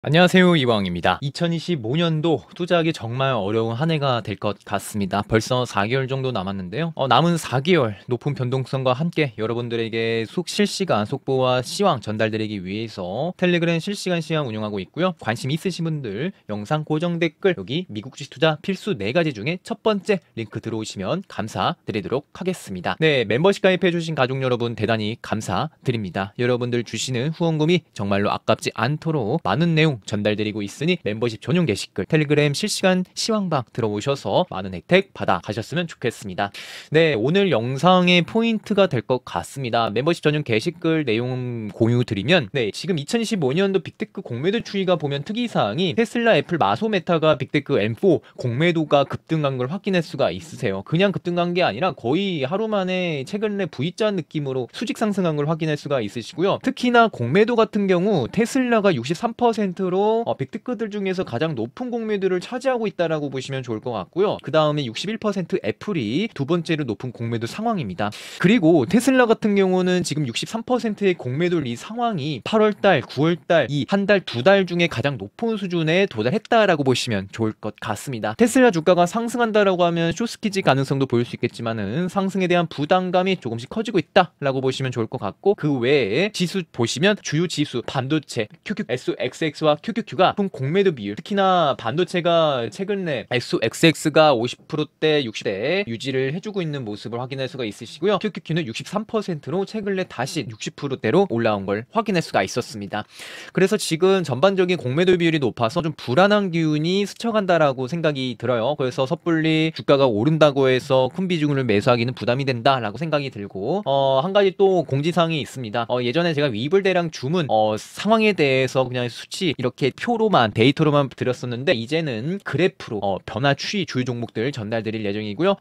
안녕하세요, 이왕입니다. 2025년도 투자하기 정말 어려운 한 해가 될 것 같습니다. 벌써 4개월 정도 남았는데요. 남은 4개월 높은 변동성과 함께 여러분들에게 실시간 속보와 시황 전달드리기 위해서 텔레그램 실시간 시황 운영하고 있고요. 관심 있으신 분들 영상 고정 댓글 여기 미국 주식 투자 필수 4가지 중에 첫 번째 링크 들어오시면 감사드리도록 하겠습니다. 네, 멤버십 가입해주신 가족 여러분 대단히 감사드립니다. 여러분들 주시는 후원금이 정말로 아깝지 않도록 많은 내용 전달드리고 있으니 멤버십 전용 게시글 텔레그램 실시간 시황방 들어오셔서 많은 혜택 받아 가셨으면 좋겠습니다. 네, 오늘 영상의 포인트가 될 것 같습니다. 멤버십 전용 게시글 내용 공유 드리면, 네, 지금 2025년도 빅테크 공매도 추이가 보면 특이사항이 테슬라, 애플, 마소, 메타가 빅테크 M4 공매도가 급등한 걸 확인할 수가 있으세요. 그냥 급등한 게 아니라 거의 하루 만에 최근 내 V자 느낌으로 수직 상승한 걸 확인할 수가 있으시고요. 특히나 공매도 같은 경우 테슬라가 63%로 빅테크들 중에서 가장 높은 공매도를 차지하고 있다라고 보시면 좋을 것 같고요. 그 다음에 61% 애플이 두 번째로 높은 공매도 상황입니다. 그리고 테슬라 같은 경우는 지금 63%의 공매도 이 상황이 8월달, 9월달 이 한 달, 두 달 중에 가장 높은 수준에 도달했다라고 보시면 좋을 것 같습니다. 테슬라 주가가 상승한다라고 하면 쇼스키지 가능성도 보일 수 있겠지만은 상승에 대한 부담감이 조금씩 커지고 있다라고 보시면 좋을 것 같고, 그 외에 지수 보시면 주요 지수 반도체 QQ, SXX와 QQQ가 높은 공매도 비율, 특히나 반도체가 최근 내 SXX가 50%대 60대 유지를 해주고 있는 모습을 확인할 수가 있으시고요. QQQ는 63%로 최근 내 다시 60%대로 올라온 걸 확인할 수가 있었습니다. 그래서 지금 전반적인 공매도 비율이 높아서 좀 불안한 기운이 스쳐간다라고 생각이 들어요. 그래서 섣불리 주가가 오른다고 해서 큰 비중을 매수하기는 부담이 된다라고 생각이 들고, 한 가지 또 공지사항이 있습니다. 예전에 제가 위불 대량 주문 상황에 대해서 그냥 수치 이렇게 표로만 데이터로만 드렸었는데, 이제는 그래프로 변화 추이 주요 종목들 전달드릴 예정이고요.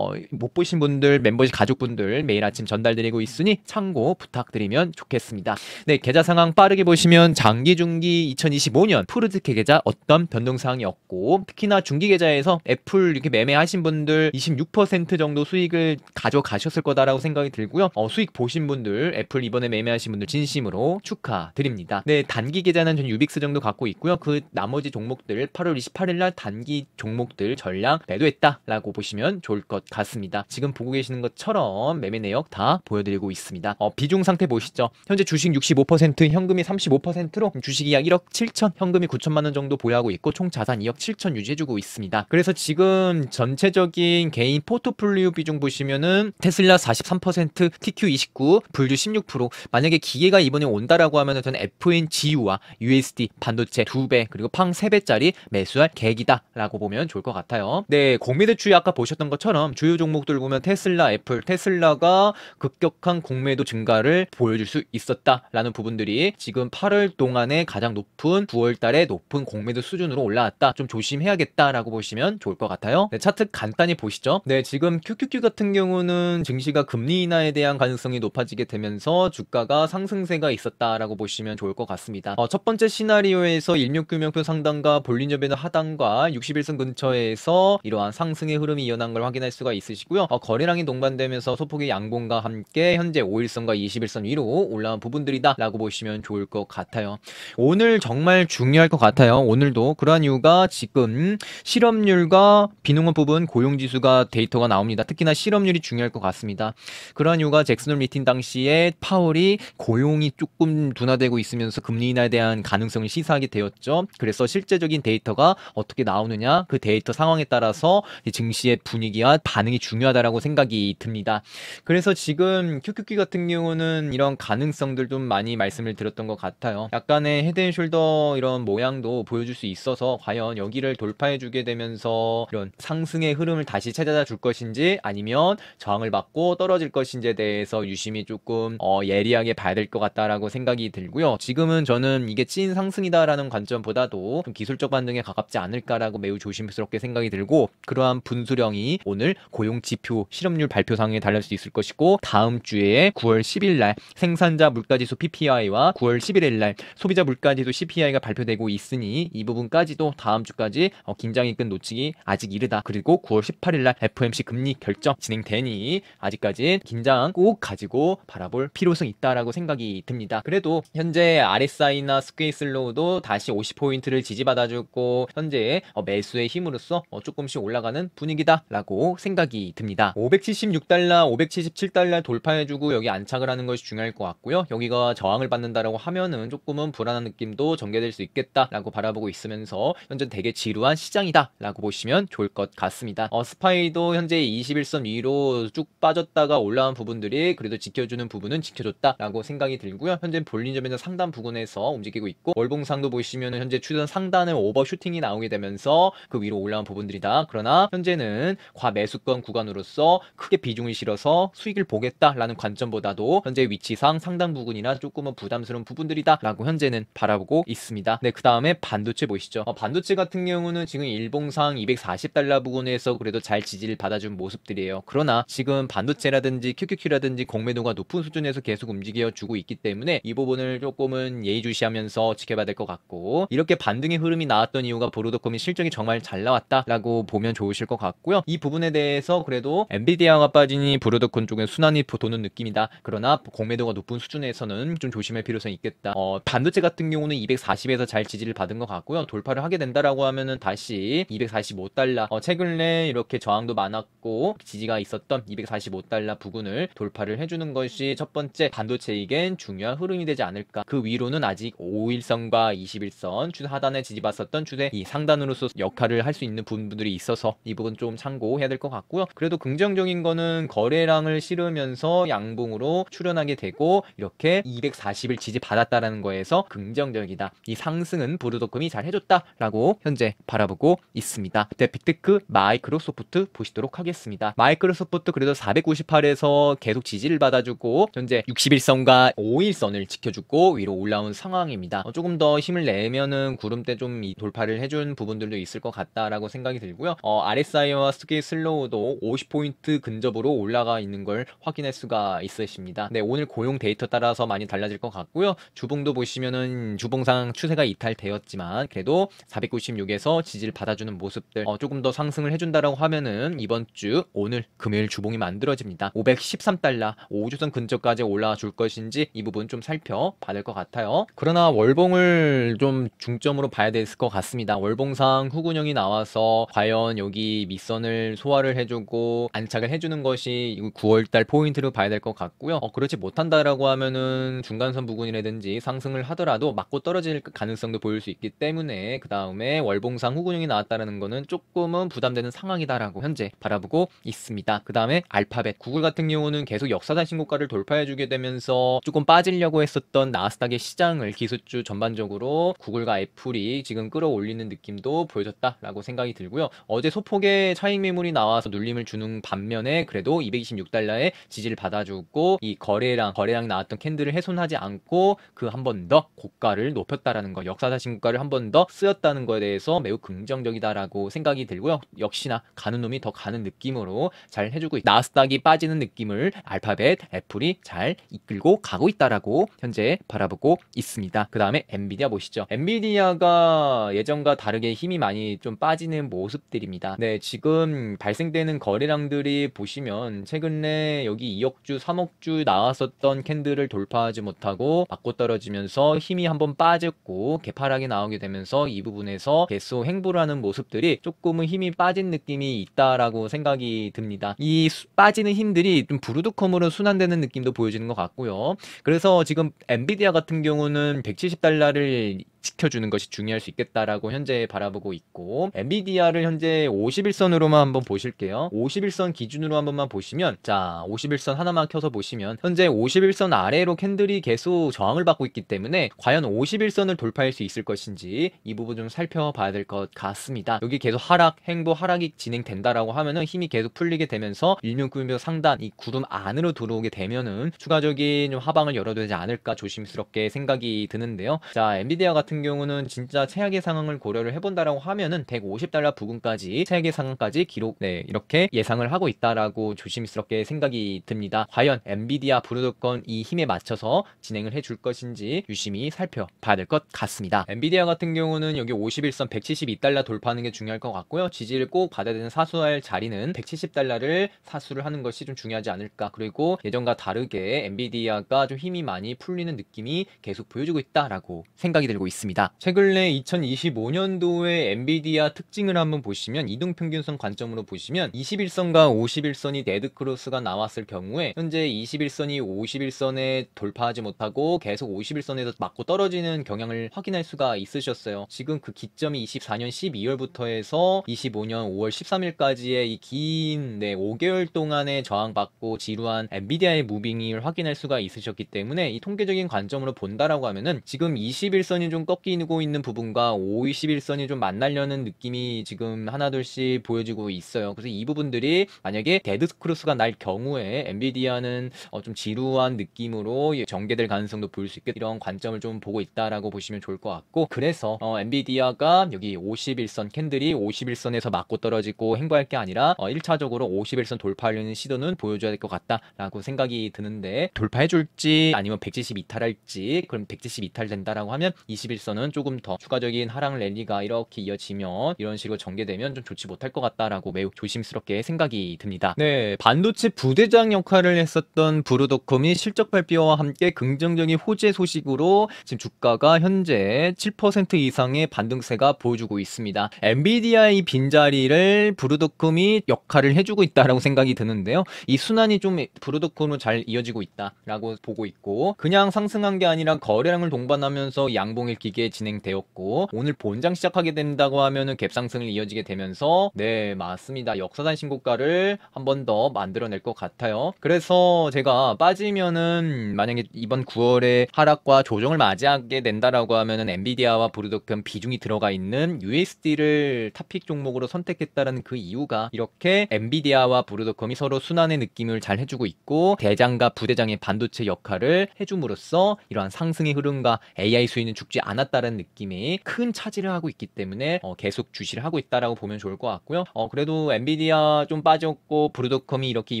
못 보신 분들, 멤버십 가족분들 매일 아침 전달드리고 있으니 참고 부탁드리면 좋겠습니다. 네, 계좌 상황 빠르게 보시면 장기 중기 2025년 푸르드케 계좌 어떤 변동사항이 없고, 특히나 중기 계좌에서 애플 이렇게 매매하신 분들 26% 정도 수익을 가져가셨을 거다라고 생각이 들고요. 수익 보신 분들, 애플 이번에 매매하신 분들 진심으로 축하드립니다. 네, 단기 계좌는 전 유빅스 정도 갖고 있고요. 그 나머지 종목들 8월 28일 날 단기 종목들 전량 매도했다라고 보시면 좋을 것 같습니다. 지금 보고 계시는 것처럼 매매 내역 다 보여드리고 있습니다. 비중 상태 보시죠. 현재 주식 65%, 현금이 35%로 주식이 약 1억 7천, 현금이 9천만 원 정도 보유하고 있고 총 자산 2억 7천 유지해주고 있습니다. 그래서 지금 전체적인 개인 포트폴리오 비중 보시면은 테슬라 43%, TQ 29, 불주 16%. 만약에 기회가 이번에 온다라고 하면은 저는 FNGU와 USD 반도체 2배 그리고 팡 3배짜리 매수할 계획이다라고 보면 좋을 것 같아요. 네, 공매도 추이 아까 보셨던 것처럼 주요 종목들 보면 테슬라, 애플, 테슬라가 급격한 공매도 증가를 보여줄 수 있었다라는 부분들이 지금 8월 동안에 가장 높은 9월 달에 높은 공매도 수준으로 올라왔다. 좀 조심해야겠다라고 보시면 좋을 것 같아요. 네, 차트 간단히 보시죠. 네, 지금 QQQ 같은 경우는 증시가 금리 인하에 대한 가능성이 높아지게 되면서 주가가 상승세가 있었다라고 보시면 좋을 것 같습니다. 첫 번째 시나리오에서 일목균형표 상단과 볼린저 밴드 하단과 61선 근처에서 이러한 상승의 흐름이 이어난 걸 확인할 수가 있으시고요. 거래량이 동반되면서 소폭의 양봉과 함께 현재 5일선과 21선 위로 올라온 부분들이다 라고 보시면 좋을 것 같아요. 오늘 정말 중요할 것 같아요. 오늘도 그러한 이유가 지금 실업률과 비농업 부분 고용지수가 데이터가 나옵니다. 특히나 실업률이 중요할 것 같습니다. 그러한 이유가 잭슨홀 미팅 당시에 파월이 고용이 조금 둔화되고 있으면서 금리 인하에 대한 가능성을 시사하게 되었죠. 그래서 실제적인 데이터가 어떻게 나오느냐, 그 데이터 상황에 따라서 증시의 분위기와 반응이 중요하다라고 생각이 듭니다. 그래서 지금 QQQ 같은 경우는 이런 가능성들 좀 많이 말씀을 드렸던 것 같아요. 약간의 헤드앤숄더 이런 모양도 보여줄 수 있어서 과연 여기를 돌파해주게 되면서 이런 상승의 흐름을 다시 찾아다 줄 것인지 아니면 저항을 받고 떨어질 것인지에 대해서 유심히 조금 예리하게 봐야 될 것 같다라고 생각이 들고요. 지금은 저는 이게 찐 상승이다라는 관점보다도 좀 기술적 반등에 가깝지 않을까라고 매우 조심스럽게 생각이 들고, 그러한 분수령이 오늘 고용지표 실업률 발표상에 달릴 수 있을 것이고, 다음 주에 9월 10일 날 생산자 물가지수 PPI와 9월 11일 날 소비자 물가지수 CPI가 발표되고 있으니 이 부분까지도 다음 주까지 긴장의 끈 놓치기 아직 이르다. 그리고 9월 18일 날 FOMC 금리 결정 진행되니 아직까지 긴장 꼭 가지고 바라볼 필요성이 있다라고 생각이 듭니다. 그래도 현재 RSI나 스퀘이슬로우도 그래도 다시 50포인트를 지지받아주고 현재 매수의 힘으로써 조금씩 올라가는 분위기다라고 생각이 듭니다. 576달러, 577달러 돌파해주고 여기 안착을 하는 것이 중요할 것 같고요. 여기가 저항을 받는다라고 하면은 조금은 불안한 느낌도 전개될 수 있겠다라고 바라보고 있으면서 현재 되게 지루한 시장이다라고 보시면 좋을 것 같습니다. 스파이도 현재 21선 위로 쭉 빠졌다가 올라온 부분들이 그래도 지켜주는 부분은 지켜줬다라고 생각이 들고요. 현재 볼린저밴드 상단 부근에서 움직이고 있고 월봉상도 보시면 현재 추세선 상단을 오버슈팅이 나오게 되면서 그 위로 올라온 부분들이다. 그러나 현재는 과매수권 구간으로서 크게 비중을 실어서 수익을 보겠다라는 관점보다도 현재 위치상 상단 부근이나 조금은 부담스러운 부분들이다 라고 현재는 바라보고 있습니다. 네, 그 다음에 반도체 보시죠. 반도체 같은 경우는 지금 일봉상 240달러 부근에서 그래도 잘 지지를 받아준 모습들이에요. 그러나 지금 반도체라든지 QQQ라든지 공매도가 높은 수준에서 계속 움직여 주고 있기 때문에 이 부분을 조금은 예의주시하면서 지켜봐야 될 것 같고, 이렇게 반등의 흐름이 나왔던 이유가 보로드컴이 실적이 정말 잘 나왔다라고 보면 좋으실 것 같고요. 이 부분에 대해서 그래도 엔비디아가 빠지니 보로드컴 쪽에 순환이 도는 느낌이다. 그러나 공매도가 높은 수준에서는 좀 조심할 필요성이 있겠다. 반도체 같은 경우는 240에서 잘 지지를 받은 것 같고요. 돌파를 하게 된다라고 하면은 다시 245달러, 최근에 이렇게 저항도 많았고 지지가 있었던 245달러 부근을 돌파를 해주는 것이 첫 번째 반도체에겐 중요한 흐름이 되지 않을까. 그 위로는 아직 5일선과 21선 추세 하단에 지지받았었던 추세 이 상단으로서 역할을 할 수 있는 부분들이 있어서 이 부분 좀 참고해야 될 것 같고요. 그래도 긍정적인 거는 거래량을 실으면서 양봉으로 출현하게 되고 이렇게 240을 지지받았다라는 거에서 긍정적이다. 이 상승은 보로드컴이 잘 해줬다라고 현재 바라보고 있습니다. 빅테크 마이크로소프트 보시도록 하겠습니다. 마이크로소프트 그래도 498에서 계속 지지를 받아주고 현재 61선과 5일선을 지켜주고 위로 올라온 상황입니다. 조금 더 힘을 내면은 구름대 좀 돌파를 해준 부분들도 있을 것 같다라고 생각이 들고요. RSI와 스케일 슬로우도 50포인트 근접으로 올라가 있는 걸 확인할 수가 있으십니다. 네, 오늘 고용 데이터 따라서 많이 달라질 것 같고요. 주봉도 보시면은 주봉상 추세가 이탈되었지만 그래도 496에서 지지를 받아주는 모습들, 조금 더 상승을 해준다라고 하면은 이번 주 오늘 금요일 주봉이 만들어집니다. 513달러 5주선 근처까지 올라와 줄 것인지 이 부분 좀 살펴봐야 될 것 같아요. 그러나 월봉을 좀 중점으로 봐야 될 것 같습니다. 월봉상 후근형이 나와서 과연 여기 밑선을 소화를 해주고 안착을 해주는 것이 9월달 포인트로 봐야 될 것 같고요. 그렇지 못한다라고 하면은 중간선 부근이라든지 상승을 하더라도 맞고 떨어질 가능성도 보일 수 있기 때문에 그 다음에 월봉상 후근형이 나왔다는 거는 조금은 부담되는 상황이다라고 현재 바라보고 있습니다. 그 다음에 알파벳 구글 같은 경우는 계속 역사상 신고가를 돌파해주게 되면서 조금 빠지려고 했었던 나스닥의 시장을 기술주 전반적으로 구글과 애플이 지금 끌어올리는 느낌도 보여줬다라고 생각이 들고요. 어제 소폭의 차익 매물이 나와서 눌림을 주는 반면에 그래도 226달러의 지지를 받아주고 이 거래량 나왔던 캔들을 훼손하지 않고 그 한 번 더 고가를 높였다라는 거, 역사상 신고가를 한 번 더 쓰였다는 거에 대해서 매우 긍정적이다라고 생각이 들고요. 역시나 가는 놈이 더 가는 느낌으로 잘 해주고 있다. 나스닥이 빠지는 느낌을 알파벳, 애플이 잘 이끌고 가고 있다라고 현재 바라보고 있습니다. 그 다음에 엔비디아 보시죠. 엔비디아가 예전과 다르게 힘이 많이 좀 빠지는 모습들입니다. 네, 지금 발생되는 거래량들이 보시면 최근에 여기 2억주, 3억주 나왔었던 캔들을 돌파하지 못하고 맞고 떨어지면서 힘이 한번 빠졌고 개파락이 나오게 되면서 이 부분에서 계속 횡보를 하는 모습들이 조금은 힘이 빠진 느낌이 있다라고 생각이 듭니다. 이 빠지는 힘들이 좀 브루드컴으로 순환되는 느낌도 보여지는 것 같고요. 그래서 지금 엔비디아 같은 경우는 170달러를 지켜주는 것이 중요할 수 있겠다라고 현재 바라보고 있고, 엔비디아를 현재 51선으로만 한번 보실게요. 51선 기준으로 한 번만 보시면, 자 51선 하나만 켜서 보시면 현재 51선 아래로 캔들이 계속 저항을 받고 있기 때문에 과연 51선을 돌파할 수 있을 것인지 이 부분 좀 살펴봐야 될 것 같습니다. 여기 계속 횡보 하락이 진행된다라고 하면은 힘이 계속 풀리게 되면서 1690 상단 이 구름 안으로 들어오게 되면은 추가적인 좀 하방을 열어야 되지 않을까 조심스럽게 생각이 드는데요. 자, 엔비디아 같은 경우는 진짜 최악의 상황을 고려를 해본다라고 하면은 150달러 부근까지 최악의 상황까지 기록, 이렇게 예상을 하고 있다라고 조심스럽게 생각이 듭니다. 과연 엔비디아 브루드컴 이 힘에 맞춰서 진행을 해줄 것인지 유심히 살펴봐야 될 것 같습니다. 엔비디아 같은 경우는 여기 51선 172달러 돌파하는 게 중요할 것 같고요. 지지를 꼭 받아야 되는 사수할 자리는 170달러를 사수를 하는 것이 좀 중요하지 않을까. 그리고 예전과 다르게 엔비디아가 좀 힘이 많이 풀리는 느낌이 계속 보여주고 있다라고 생각이 들고 있습니다. 있습니다. 최근에 2025년도의 엔비디아 특징을 한번 보시면 이동평균선 관점으로 보시면 21선과 51선이 데드크로스가 나왔을 경우에 현재 21선이 51선에 돌파하지 못하고 계속 51선에서 맞고 떨어지는 경향을 확인할 수가 있으셨어요. 지금 그 기점이 24년 12월부터 해서 25년 5월 13일까지의 이 긴 5개월 동안의 저항받고 지루한 엔비디아의 무빙을 확인할 수가 있으셨기 때문에 이 통계적인 관점으로 본다라고 하면은 지금 21선이 좀 꺾이고 있는 부분과 51선이 좀 만나려는 느낌이 지금 하나둘씩 보여지고 있어요. 그래서 이 부분들이 만약에 데드크로스가 날 경우에 엔비디아는 좀 지루한 느낌으로 전개될 가능성도 보일 수 있겠다, 이런 관점을 좀 보고 있다라고 보시면 좋을 것 같고, 그래서 엔비디아가 여기 51선 캔들이 51선에서 맞고 떨어지고 행보할 게 아니라 1차적으로 51선 돌파하려는 시도는 보여줘야 될 것 같다라고 생각이 드는데, 돌파해줄지 아니면 170 이탈할지, 그럼 170 이탈된다라고 하면 21선은 조금 더 추가적인 하락 랠리가 이렇게 이어지면 이런 식으로 전개되면 좀 좋지 못할 것 같다라고 매우 조심스럽게 생각이 듭니다. 네, 반도체 부대장 역할을 했었던 브루더컴이 실적 발표와 함께 긍정적인 호재 소식으로 지금 주가가 현재 7% 이상의 반등세가 보여주고 있습니다. 엔비디아의 빈자리를 브루더컴이 역할을 해주고 있다라고 생각이 드는데요. 이 순환이 좀 브루더컴으로 잘 이어지고 있다라고 보고 있고, 그냥 상승한 게 아니라 거래량을 동반하면서 양봉일 기계 진행되었고, 오늘 본장 시작하게 된다고 하면은 갭상승을 이어지게 되면서, 네, 맞습니다, 역사상 신고가를 한 번 더 만들어낼 것 같아요. 그래서 제가 빠지면은 만약에 이번 9월에 하락과 조정을 맞이하게 된다라고 하면은 엔비디아와 브루더컴 비중이 들어가 있는 USD를 탑픽 종목으로 선택했다라는 그 이유가, 이렇게 엔비디아와 브루더컴이 서로 순환의 느낌을 잘 해주고 있고 대장과 부대장의 반도체 역할을 해줌으로써 이러한 상승의 흐름과 AI 수위는 죽지 않았다는 느낌이 큰 차지를 하고 있기 때문에 계속 주시를 하고 있다라고 보면 좋을 것 같고요. 그래도 엔비디아 좀 빠졌고 브루더컴이 이렇게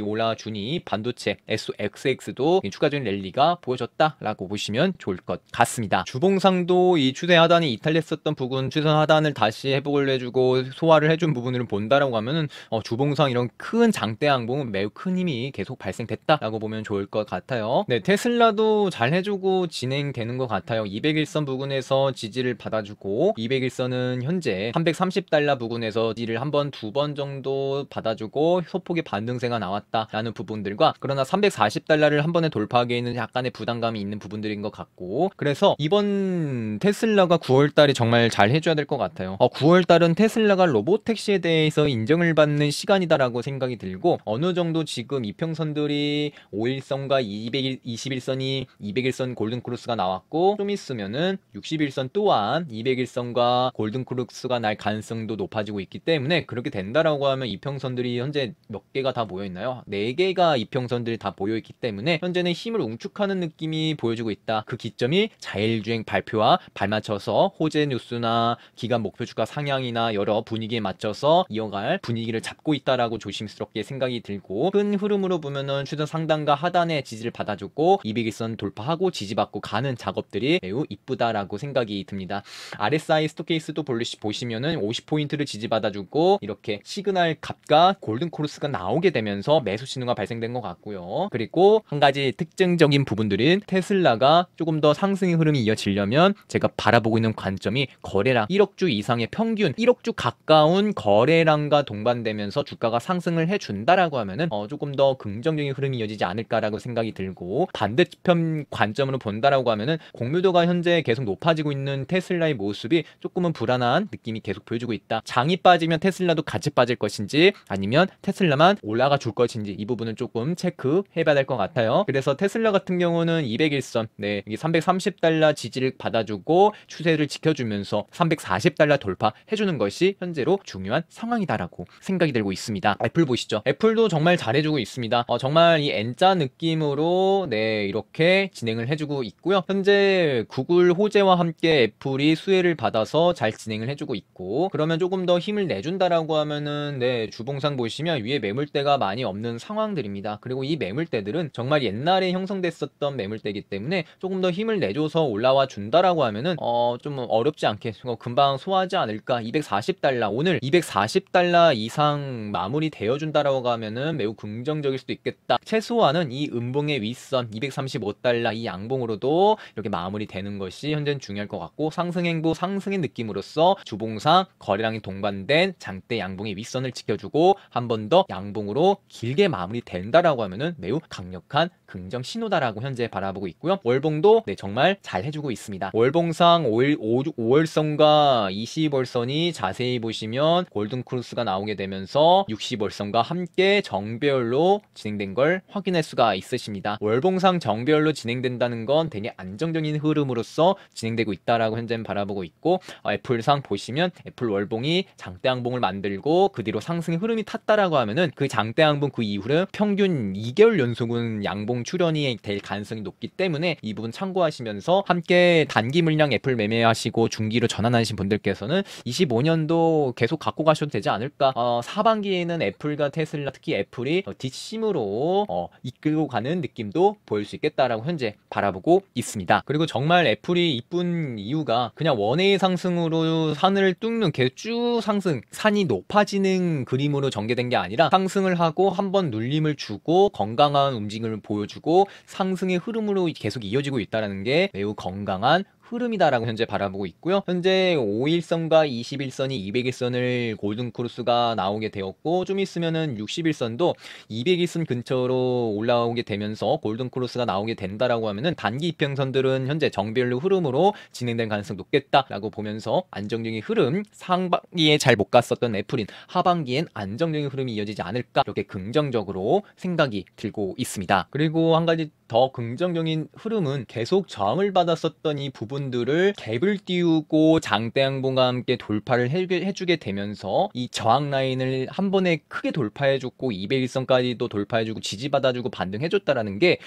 올라와 주니 반도체 SXX도 추가적인 랠리가 보여졌다라고 보시면 좋을 것 같습니다. 주봉상도 이 추세 하단이 이탈했었던 부분, 추세 하단을 다시 회복을 해주고 소화를 해준 부분을 본다라고 하면은 주봉상 이런 큰 장대 양봉은 매우 큰 힘이 계속 발생됐다라고 보면 좋을 것 같아요. 네, 테슬라도 잘 해주고 진행되는 것 같아요. 201선 부근에서 지지를 받아주고, 201선은 현재 330달러 부근에서 지지를 한 번, 두 번 정도 받아주고 소폭의 반등세가 나왔다라는 부분들과, 그러나 340달러를 한 번에 돌파하기에는 약간의 부담감이 있는 부분들인 것 같고, 그래서 이번 테슬라가 9월달에 정말 잘 해줘야 될 것 같아요. 9월달은 테슬라가 로보택시에 대해서 인정을 받는 시간이다라고 생각이 들고, 어느 정도 지금 이평선들이 5일선과 221선이 201선 골든크로스가 나왔고, 좀 있으면은 61선 또한 201선과 골든크로스가 날 가능성도 높아지고 있기 때문에, 그렇게 된다라고 하면 이평선들이 현재 몇 개가 다 모여있나요? 4개가 이평선들이 다 모여있기 때문에 현재는 힘을 웅축하는 느낌이 보여주고 있다. 그 기점이 자율주행 발표와 발맞춰서 호재 뉴스나 기간 목표 주가 상향이나 여러 분위기에 맞춰서 이어갈 분위기를 잡고 있다라고 조심스럽게 생각이 들고, 큰 흐름으로 보면은 추세 상단과 하단의 지지를 받아주고 201선 돌파하고 지지받고 가는 작업들이 매우 이쁘다라고 생각이 듭니다. RSI 스토케이스도 보시면은 50포인트를 지지받아주고 이렇게 시그널 값과 골든크로스가 나오게 되면서 매수 신호가 발생된 것 같고요. 그리고 한 가지 특징적인 부분들인 테슬라가 조금 더 상승의 흐름이 이어지려면 제가 바라보고 있는 관점이 거래량 1억 주 이상의 평균 1억 주 가까운 거래량과 동반되면서 주가가 상승을 해준다라고 하면은 조금 더 긍정적인 흐름이 이어지지 않을까라고 생각이 들고, 반대편 관점으로 본다라고 하면은 공유도가 현재 계속 높아지고 있는 테슬라의 모습이 조금은 불안한 느낌이 계속 보여주고 있다. 장이 빠지면 테슬라도 같이 빠질 것인지 아니면 테슬라만 올라가 줄 것인지, 이 부분은 조금 체크해봐야 될 것 같아요. 그래서 테슬라 같은 경우는 201선, 네, 330달러 지지를 받아주고 추세를 지켜주면서 340달러 돌파해주는 것이 현재로 중요한 상황이다라고 생각이 들고 있습니다. 애플 보시죠. 애플도 정말 잘해주고 있습니다. 정말 이 N자 느낌으로 네, 이렇게 진행을 해주고 있고요. 현재 구글 호재와 함께 애플이 수혜를 받아서 잘 진행을 해주고 있고, 그러면 조금 더 힘을 내준다라고 하면은 네, 주봉상 보시면 위에 매물대가 많이 없는 상황들입니다. 그리고 이 매물대들은 정말 옛날에 형성됐었던 매물대이기 때문에 조금 더 힘을 내줘서 올라와 준다라고 하면은 좀 어렵지 않게 금방 소화하지 않을까. 240달러, 오늘 240달러 이상 마무리 되어준다라고 하면은 매우 긍정적일 수도 있겠다. 최소한은 이 음봉의 윗선 235달러 이 양봉으로도 이렇게 마무리 되는 것이 현재는 중요할 것 같고, 상승행보 상승의 느낌으로써 주봉상 거래량이 동반된 장대 양봉의 윗선을 지켜주고 한 번 더 양봉으로 길게 마무리된다라고 하면은 매우 강력한 긍정 신호다라고 현재 바라보고 있고요. 월봉도 정말 잘 해주고 있습니다. 월봉상 5월선과 20월선이 자세히 보시면 골든크로스가 나오게 되면서 60월선과 함께 정배열로 진행된 걸 확인할 수가 있으십니다. 월봉상 정배열로 진행된다는 건 되게 안정적인 흐름으로서 진행되고 있다라고 현재는 바라보고 있고, 애플상 보시면 애플 월봉이 장대양봉을 만들고 그 뒤로 상승의 흐름이 탔다라고 하면은 그 장대양봉 그 이후로 평균 2개월 연속은 양봉 출현이 될 가능성이 높기 때문에 이 부분 참고하시면서 함께 단기 물량 애플 매매하시고 중기로 전환하신 분들께서는 25년도 계속 갖고 가셔도 되지 않을까. 하반기에는 애플과 테슬라, 특히 애플이 뒷심으로 이끌고 가는 느낌도 보일 수 있겠다라고 현재 바라보고 있습니다. 그리고 정말 애플이 이쁜 이유가 그냥 원웨이 상승으로 산을 뚫는 계속 쭉 상승, 산이 높아지는 그림으로 전개된 게 아니라 상승을 하고 한번 눌림을 주고 건강한 움직임을 보여주고 상승의 흐름으로 계속 이어지고 있다는 게 매우 건강한 흐름이다라고 현재 바라보고 있고요. 현재 5일선과 21선이 200일선을 골든크로스가 나오게 되었고, 좀 있으면은 60일선도 200일선 근처로 올라오게 되면서 골든크로스가 나오게 된다라고 하면은 단기 이평선들은 현재 정배열로 흐름으로 진행될 가능성이 높겠다라고 보면서 안정적인 흐름, 상반기에 잘 못 갔었던 애플인 하반기엔 안정적인 흐름이 이어지지 않을까, 이렇게 긍정적으로 생각이 들고 있습니다. 그리고 한 가지 더 긍정적인 흐름은 계속 저항을 받았었던 이 부분들을 갭을 띄우고 장대양봉과 함께 돌파를 해주게 되면서 이 저항 라인을 한 번에 크게 돌파해줬고 200일선까지도 돌파해주고 지지받아주고 반등해줬다라는 게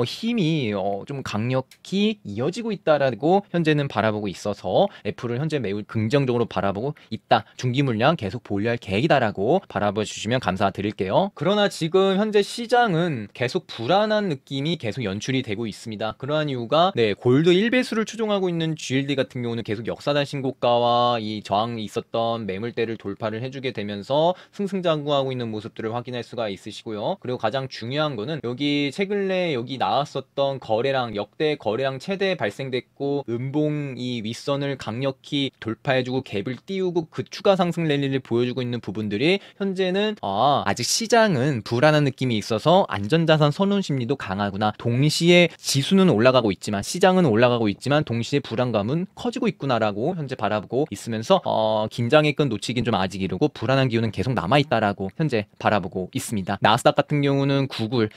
힘이 좀 강력히 이어지고 있다라고 현재는 바라보고 있어서 애플을 현재 매우 긍정적으로 바라보고 있다. 중기 물량 계속 보유할 계획이다라고 바라봐 주시면 감사드릴게요. 그러나 지금 현재 시장은 계속 불안한 느낌이 계속 연출이 되고 있습니다. 그러한 이유가 골드 1배수를 추종하고 있는 GLD 같은 경우는 계속 역사단 신고가와 이 저항이 있었던 매물대를 돌파를 해주게 되면서 승승장구하고 있는 모습들을 확인할 수가 있으시고요. 그리고 가장 중요한 거는 여기 최근에 여기 나왔었던 거래량, 역대 거래량 최대 발생됐고 음봉 이 윗선을 강력히 돌파해주고 갭을 띄우고 그 추가 상승 랠리를 보여주고 있는 부분들이 현재는 아직 시장은 불안한 느낌이 있어서 안전자산 선호 심리도 강하구나. 동시에 지수는 올라가고 있지만 시장은 올라가고 있지만 동시에 불안감은 커지고 있구나라고 현재 바라보고 있으면서 긴장의 끈 놓치긴 좀 아직 이르고 불안한 기운은 계속 남아있다라고 현재 바라보고 있습니다. 나스닥 같은 경우는 구글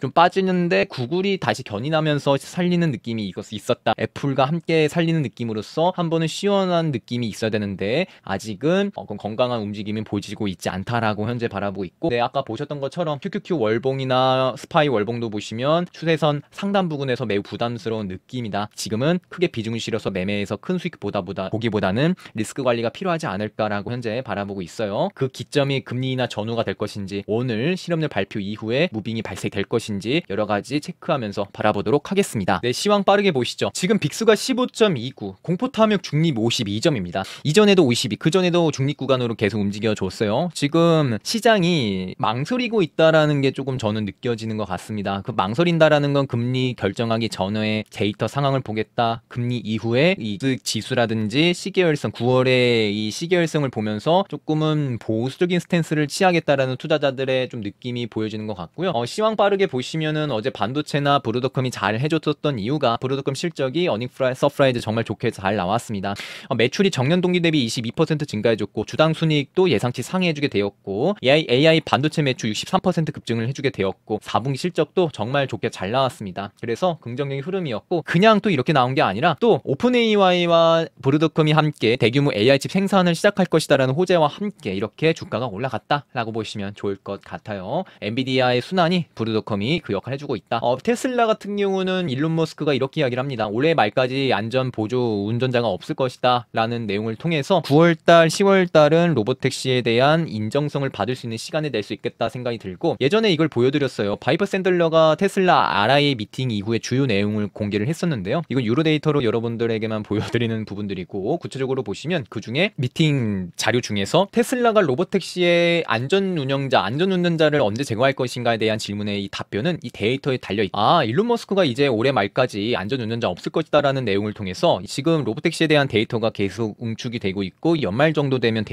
좀 빠지는데 구글이 다시 견인하면서 살리는 느낌이 있었다. 애플과 함께 살리는 느낌으로써 한 번은 시원한 느낌이 있어야 되는데 아직은 건강한 움직임이 보이고 있지 않다라고 현재 바라보고 있고, 아까 보셨던 것처럼 QQQ 월봉이나 스파이 월봉도 보시면 추세선 상단 부근에서 매우 부담스러운 느낌이다. 지금은 크게 비중을 실어서 매매에서 큰 수익 보기보다는 리스크 관리가 필요하지 않을까라고 현재 바라보고 있어요. 그 기점이 금리나 전후가 될 것인지, 오늘 실업률 발표 이후에 무빙이 발생될 것인지 여러 가지 체크하면서 바라보도록 하겠습니다. 시황 빠르게 보시죠. 지금 빅스가 15.29, 공포 탐욕 중립 52점입니다. 이전에도 52, 그전에도 중립 구간으로 계속 움직여줬어요. 지금 시장이 망설이고 있다라는 게 조금 저는 느껴지는 것 같습니다. 그 망설인다라는 건 금리 결정하기 전에 데이터 상황을 보겠다, 금리 이후에 이득 지수라든지 시계열성, 9월에 이 시계열성을 보면서 조금은 보수적인 스탠스를 취하겠다라는 투자자들의 좀 느낌이 보여지는 것 같고요. 시황 빠르게 보시면은 어제 반도체나 브로드컴이 잘 해줬었던 이유가 브로드컴 실적이 어닝 서프라이즈 정말 좋게 잘 나왔습니다. 매출이 정년 동기 대비 22% 증가해줬고 주당 순이익도 예상치 상회해주게 되었고 AI 반도체 매출 63% 급증을 해주게 되었고 4분기 실적도 정말 좋게 잘 나왔습니다. 그래서 긍정적인 흐름이었고, 그냥 또 이렇게 나온 게 아니라 또 오픈 AI와 브로드컴이 함께 대규모 AI칩 생산을 시작할 것이다라는 호재와 함께 이렇게 주가가 올라갔다라고 보시면 좋을 것 같아요. 엔비디아의 순환이 브로드컴이 그 역할을 해주고 있다. 테슬라 같은 경우는 일론 머스크가 이렇게 이야기를 합니다. 올해 말까지 안전 보조 운전자가 없을 것이다 라는 내용을 통해서 9월달 10월달은 로보택시에 대한 인정성을 받을 수 있는 시간이 될 수 있겠다 생각이 들고, 예전에 이걸 보여드렸어요. 바이퍼 샌들러가 테슬라 RI 미팅 이후에 주요 내용을 공개를 했었는데요. 이건 유로데이터로 영상으로 여러분들에게만 보여드리는 부분들이고, 구체적으로 보시면 그 중에 미팅 자료 중에서 테슬라가 로보택시의 안전운전자를 언제 제거할 것인가에 대한 질문의 이 답변은 이 데이터에 달려있다. 일론 머스크가 이제 올해 말까지 안전운전자 없을 것이다 라는 내용을 통해서 지금 로보택시에 대한 데이터가 계속 응축이 되고 있고, 연말 정도 되면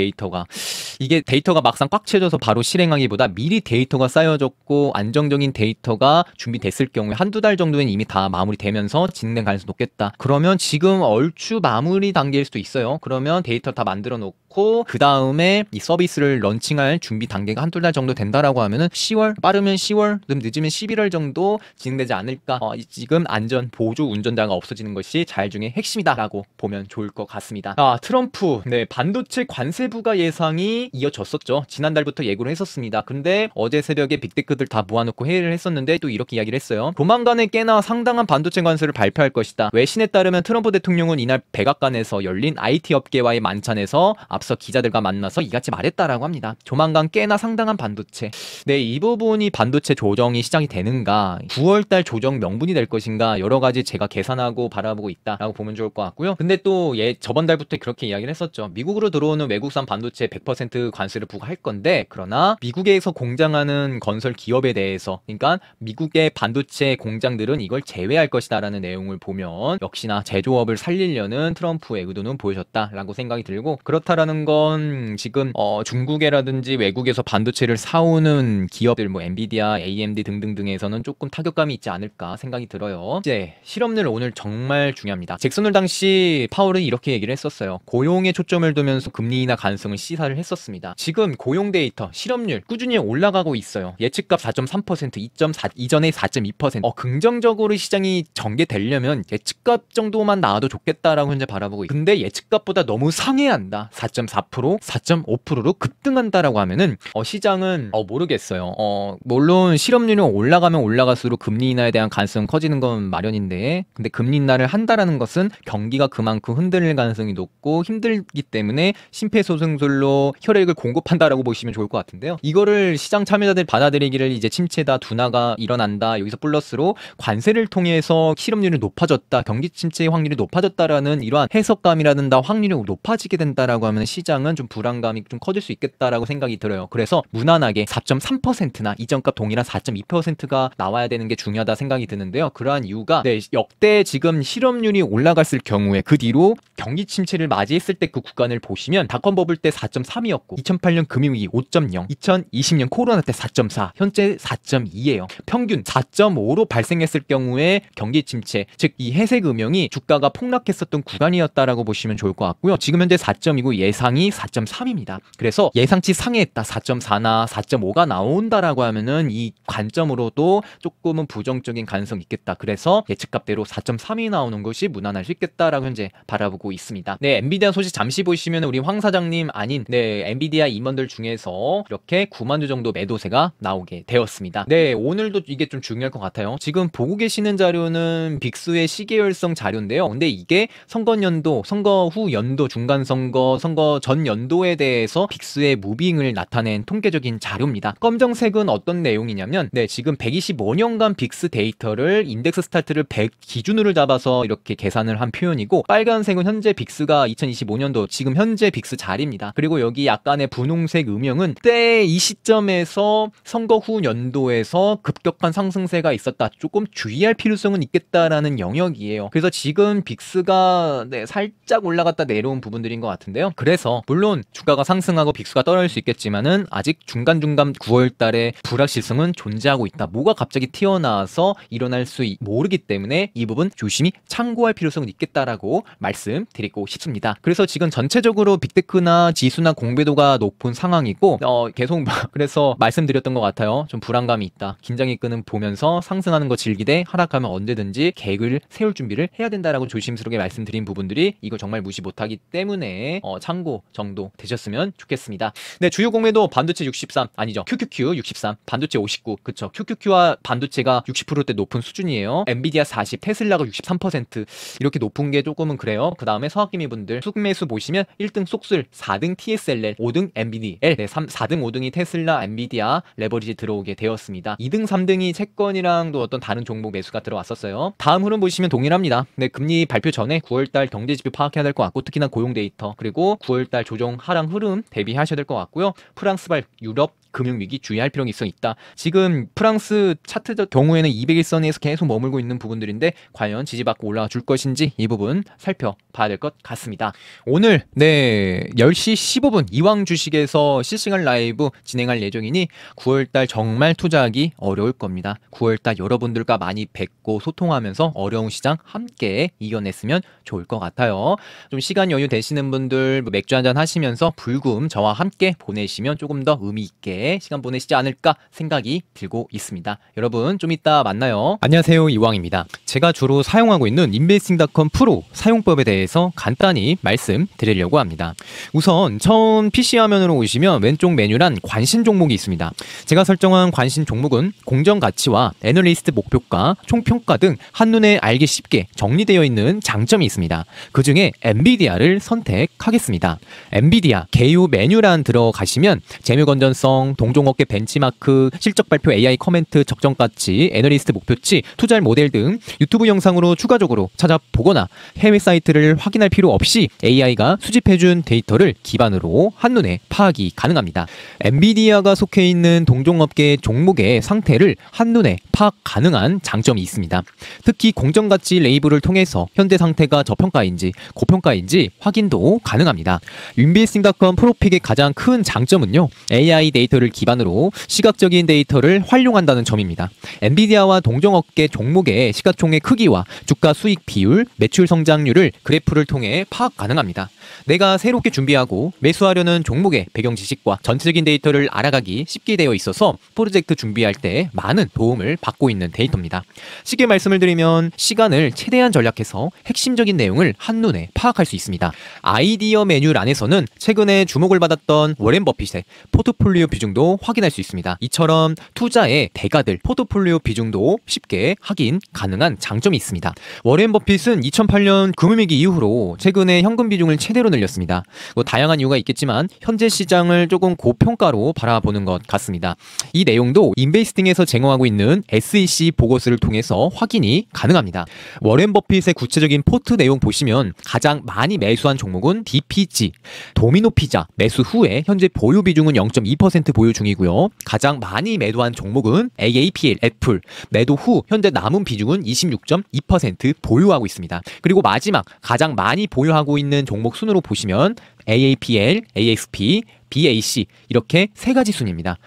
이게 데이터가 막상 꽉 채져서 바로 실행하기보다 미리 데이터가 쌓여졌고 안정적인 데이터가 준비됐을 경우에 한두 달 정도는 이미 다 마무리되면서 진행될 가능성이 높겠다. 그러면 지금 얼추 마무리 단계일 수도 있어요. 그러면 데이터 다 만들어 놓고 그 다음에 이 서비스를 런칭할 준비 단계가 한두 달 정도 된다라고 하면은 10월, 빠르면 10월, 늦으면 11월 정도 진행되지 않을까. 지금 안전 보조 운전자가 없어지는 것이 잘 중에 핵심이다라고 보면 좋을 것 같습니다. 트럼프 반도체 관세 부과 예상이 이어졌었죠. 지난달부터 예고를 했었습니다. 근데 어제 새벽에 빅테크들 다 모아놓고 회의를 했었는데 또 이렇게 이야기를 했어요. 조만간에 꽤나 상당한 반도체 관세를 발표할 것이다. 외신에 따르면 트럼프 대통령은 이날 백악관에서 열린 IT 업계와의 만찬에서 앞서 기자들과 만나서 이같이 말했다라고 합니다. 조만간 꽤나 상당한 반도체. 이 부분이 반도체 조정이 시작이 되는가, 9월달 조정 명분이 될 것인가, 여러 가지 제가 계산하고 바라보고 있다라고 보면 좋을 것 같고요. 근데 또 저번 달부터 그렇게 이야기를 했었죠. 미국으로 들어오는 외국산 반도체 100% 관세를 부과할 건데, 그러나 미국에서 공장하는 건설 기업에 대해서, 그러니까 미국의 반도체 공장들은 이걸 제외할 것이다 라는 내용을 보면 역시나 제조업을 살리려는 트럼프의 의도는 보여졌다라고 생각이 들고, 그렇다라는 건 지금 중국이라든지 외국에서 반도체를 사오는 기업들, 엔비디아, AMD 등등등에서는 조금 타격감이 있지 않을까 생각이 들어요. 이제 실업률 오늘 정말 중요합니다. 잭슨 홀 당시 파월은 이렇게 얘기를 했었어요. 고용에 초점을 두면서 금리 인하 가능성을 시사를 했었습니다. 지금 고용 데이터, 실업률 꾸준히 올라가고 있어요. 예측값 4.3%, 2.4, 이전에 4.2%. 긍정적으로 시장이 전개되려면 예측값 정도만 나와도 좋겠다라고 현재 바라보고 있어요. 근데 예측값보다 너무 상회한다. 4.4%, 4.5%로 급등한다라고 하면은 시장은 모르겠어요. 물론 실업률이 올라가면 올라갈수록 금리 인하에 대한 가능성은 커지는 건 마련인데, 근데 금리 인하를 한다라는 것은 경기가 그만큼 흔들릴 가능성이 높고 힘들기 때문에 심폐소생술로 혈액을 공급한다라고 보시면 좋을 것 같은데요. 이거를 시장 참여자들 받아들이기를 이제 침체다, 둔화가 일어난다, 여기서 플러스로 관세를 통해서 실업률이 높아졌다, 경기 침체의 확률이 높아졌다라는 이러한 해석감이라든지 확률이 높아지게 된다라고 하면 시장은 좀 불안감이 좀 커질 수 있겠다라고 생각이 들어요. 그래서 무난하게 4.3%나 이전값 동일한 4.2%가 나와야 되는 게 중요하다 생각이 드는데요. 그러한 이유가 역대 지금 실업률이 올라갔을 경우에 그 뒤로 경기 침체를 맞이했을 때 그 구간을 보시면 닷컴 버블 때 4.3이었고 2008년 금융위기 5.0, 2020년 코로나 때 4.4, 현재 4.2예요. 평균 4.5로 발생했을 경우에 경기 침체, 즉 이 회색 음영이 주가가 폭락했었던 구간이었다라고 보시면 좋을 것 같고요. 지금 현재 4.2고 예상이 4.3입니다. 그래서 예상치 상회했다, 4.4나 4.5가 나온다라고 하면은 이 관점으로도 조금은 부정적인 가능성이 있겠다. 그래서 예측값대로 4.3이 나오는 것이 무난할 수 있겠다라고 현재 바라보고 있습니다. 엔비디아 소식 잠시 보시면 우리 황 사장님 아닌 엔비디아 임원들 중에서 이렇게 9만 주 정도 매도세가 나오게 되었습니다. 오늘도 이게 좀 중요할 것 같아요. 지금 보고 계시는 자료는 빅스의 시계열성 자료인데요. 근데 이게 선거연도, 선거 후 연도, 중간선거, 선거 전 연도에 대해서 빅스의 무빙을 나타낸 통계적인 자료입니다. 검정색은 어떤 내용이냐면 지금 125년간 빅스 데이터를 인덱스 스타트를 100 기준으로 잡아서 이렇게 계산을 한 표현이고, 빨간색은 현재 빅스가 2025년도 지금 현재 빅스 자리입니다. 그리고 여기 약간의 분홍색 음영은 때 이 시점에서 선거 후 연도에서 급격한 상승세가 있었다, 조금 주의할 필요성은 있겠다라는 영역이에요. 그래서 지금 빅스가 살짝 올라갔다 내려온 부분들인 것 같은데요. 그래서 물론 주가가 상승하고 빅스가 떨어질 수 있겠지만은 아직 중간중간 9월 달에 불확실성은 존재하고 있다. 뭐가 갑자기 튀어나와서 일어날 수 모르기 때문에 이 부분 조심히 참고할 필요성은 있겠다라고 말씀드리고 싶습니다. 그래서 지금 전체적으로 빅테크나 지수나 공배도가 높은 상황이고, 계속 그래서 말씀드렸던 것 같아요. 좀 불안감이 있다. 긴장의 끈은 보면서 상승하는 거 즐기되 하락하면 언제든지 계획을 세울 준비를 해야 된다라고 조심스럽게 말씀드린 부분들이 이거 정말 무시 못하기 때문에 참고 정도 되셨으면 좋겠습니다. 주요 공매도 반도체 63, 아니죠, QQQ 63, 반도체 59, 그쵸, QQQ와 반도체가 60%대 높은 수준이에요. 엔비디아 40, 테슬라가 63%, 이렇게 높은 게 조금은 그래요. 그 다음에 서학기미 분들 수매수 보시면 1등 속술, 4등 TSLL, 5등 엔비디A, 4등, 5등이 테슬라, 엔비디아, 레버리지 들어오게 되었습니다. 2등, 3등이 채권이랑 또 어떤 다른 종목 매수가 들어왔었어요. 다음 흐름 보시면 동일합니다. 네, 금리 발표 전에 9월달 경제지표 파악해야 될 것 같고, 특히나 고용 데이터, 그리고 9월달 조정 하락 흐름 대비하셔야 될 것 같고요. 프랑스발 유럽 금융위기 주의할 필요가 있다. 지금 프랑스 차트적 경우에는 200일선에서 계속 머물고 있는 부분들인데 과연 지지받고 올라와 줄 것인지 이 부분 살펴봐야 될 것 같습니다. 오늘 10시 15분 이왕 주식에서 실시간 라이브 진행할 예정이니 9월달 정말 투자하기 어려울 겁니다. 9월달 여러분들과 많이 뵙고 소통하면서 어려운 시장 함께 이겨냈으면 좋을 것 같아요. 좀 시간 여유 되시는 분들 맥주 한잔 하시면서 불금 저와 함께 보내시면 조금 더 의미 있게 시간 보내시지 않을까 생각이 들고 있습니다. 여러분 좀 이따 만나요. 안녕하세요, 이왕입니다. 제가 주로 사용하고 있는 인베스팅닷컴 프로 사용법에 대해서 간단히 말씀드리려고 합니다. 우선 처음 PC 화면으로 오시면 왼쪽 메뉴란 관심 종목이 있습니다. 제가 설정한 관심 종목은 공정 가치와 애널리스트 목표가, 총평가 등 한눈에 알기 쉽게 정리되어 있는 장점이 있습니다. 그 중에 엔비디아를 선택하겠습니다. 엔비디아 개요 메뉴란 들어가시면 재무 건전성, 동종업계 벤치마크, 실적 발표, AI 커멘트, 적정가치, 애널리스트 목표치, 투자할 모델 등 유튜브 영상으로 추가적으로 찾아보거나 해외 사이트를 확인할 필요 없이 AI가 수집해준 데이터를 기반으로 한눈에 파악이 가능합니다. 엔비디아가 속해 있는 동종업계 종목의 상태를 한눈에 파악 가능한 장점이 있습니다. 특히 공정가치 레이블을 통해서 현재 상태가 저평가인지 고평가인지 확인도 가능합니다. 인베스팅닷컴 프로픽의 가장 큰 장점은요, AI 데이터를 기반으로 시각적인 데이터를 활용한다는 점입니다. 엔비디아와 동종업계 종목의 시가총액 크기와 주가 수익 비율, 매출 성장률을 그래프를 통해 파악 가능합니다. 내가 새롭게 준비하고 매수하려는 종목의 배경 지식과 전체적인 데이터를 알아가기 쉽게 되어 있어서 프로젝트 준비할 때 많은 도움을 받고 있는 데이터입니다. 쉽게 말씀을 드리면 시간을 최대한 전략해서 핵심적인 내용을 한눈에 파악할 수 있습니다. 아이디어 메뉴란에서는 최근에 주목을 받았던 워렌 버핏의 포트폴리오 비중도 확인할 수 있습니다. 이처럼 투자의 대가들 포트폴리오 비중도 쉽게 확인 가능한 장점이 있습니다. 워렌 버핏은 2008년 금융위기 이후로 최근에 현금 비중을 최대로 늘렸습니다. 다양한 이유가 있겠지만 현재 시장을 조금 고평가로 바라보는 것 같습니다. 이 내용도 인베스팅에서 제공하고 있는 SEC 보고서를 통해서 확인이 가능합니다. 워렌 버핏의 구체적인 포트 내용 보시면 가장 많이 매수한 종목은 DPG, 도미노 피자 매수 후에 현재 보유 비중은 0.2% 보유 중이고요. 가장 많이 매도한 종목은 AAPL, 애플 매도 후 현재 남은 비중은 26.2% 보유하고 있습니다. 그리고 마지막 가장 많이 보유하고 있는 종목 순으로 보시면 AAPL, AXP, BAC 이렇게 세 가지 순입니다.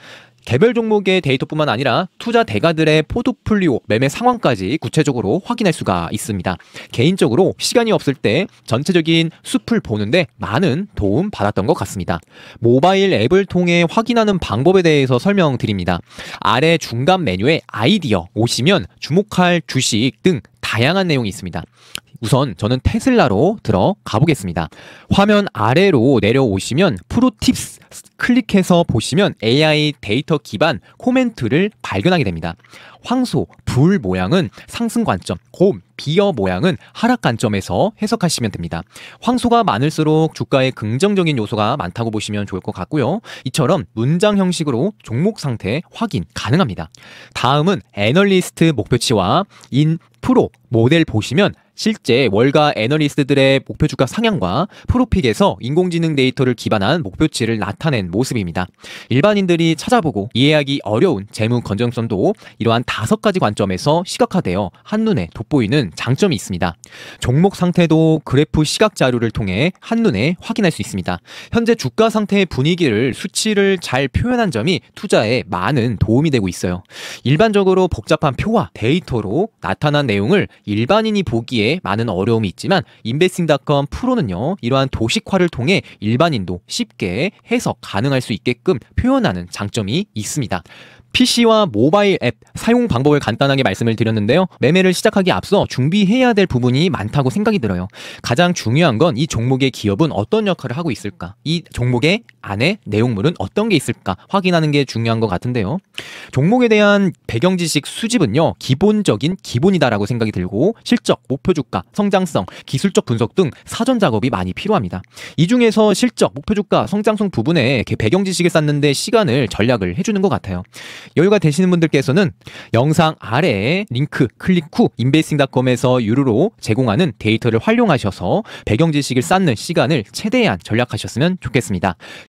개별 종목의 데이터뿐만 아니라 투자 대가들의 포트폴리오 매매 상황까지 구체적으로 확인할 수가 있습니다. 개인적으로 시간이 없을 때 전체적인 숲을 보는데 많은 도움 받았던 것 같습니다. 모바일 앱을 통해 확인하는 방법에 대해서 설명드립니다. 아래 중간 메뉴에 아이디어 오시면 주목할 주식 등 다양한 내용이 있습니다. 우선 저는 테슬라로 들어가 보겠습니다. 화면 아래로 내려오시면 프로팁스 클릭해서 보시면 AI 데이터 기반 코멘트를 발견하게 됩니다. 황소, 불 모양은 상승 관점, 곰, 비어 모양은 하락 관점에서 해석하시면 됩니다. 황소가 많을수록 주가에 긍정적인 요소가 많다고 보시면 좋을 것 같고요. 이처럼 문장 형식으로 종목 상태 확인 가능합니다. 다음은 애널리스트 목표치와 인프로 모델 보시면 실제 월가 애널리스트들의 목표 주가 상향과 프로픽에서 인공지능 데이터를 기반한 목표치를 나타낸 모습입니다. 일반인들이 찾아보고 이해하기 어려운 재무 건전성도 이러한 5가지 관점에서 시각화되어 한눈에 돋보이는 장점이 있습니다. 종목 상태도 그래프 시각 자료를 통해 한눈에 확인할 수 있습니다. 현재 주가 상태의 분위기를 수치를 잘 표현한 점이 투자에 많은 도움이 되고 있어요. 일반적으로 복잡한 표와 데이터로 나타난 내용을 일반인이 보기에 많은 어려움이 있지만 인베스팅닷컴 프로는요, 이러한 도식화를 통해 일반인도 쉽게 해석 가능할 수 있게끔 표현하는 장점이 있습니다. PC와 모바일 앱 사용 방법을 간단하게 말씀을 드렸는데요. 매매를 시작하기 앞서 준비해야 될 부분이 많다고 생각이 들어요. 가장 중요한 건 이 종목의 기업은 어떤 역할을 하고 있을까? 이 종목의 안에 내용물은 어떤 게 있을까? 확인하는 게 중요한 것 같은데요. 종목에 대한 배경 지식 수집은요. 기본적인 기본이다라고 생각이 들고 실적, 목표 주가, 성장성, 기술적 분석 등 사전 작업이 많이 필요합니다. 이 중에서 실적, 목표 주가, 성장성 부분에 배경 지식을 쌓는데 시간을 전략을 해주는 것 같아요. 여유가 되시는 분들께서는 영상 아래에 링크 클릭 후 investing.com에서 유료로 제공하는 데이터를 활용하셔서 배경 지식을 쌓는 시간을 최대한 전략하셨으면 좋겠습니다.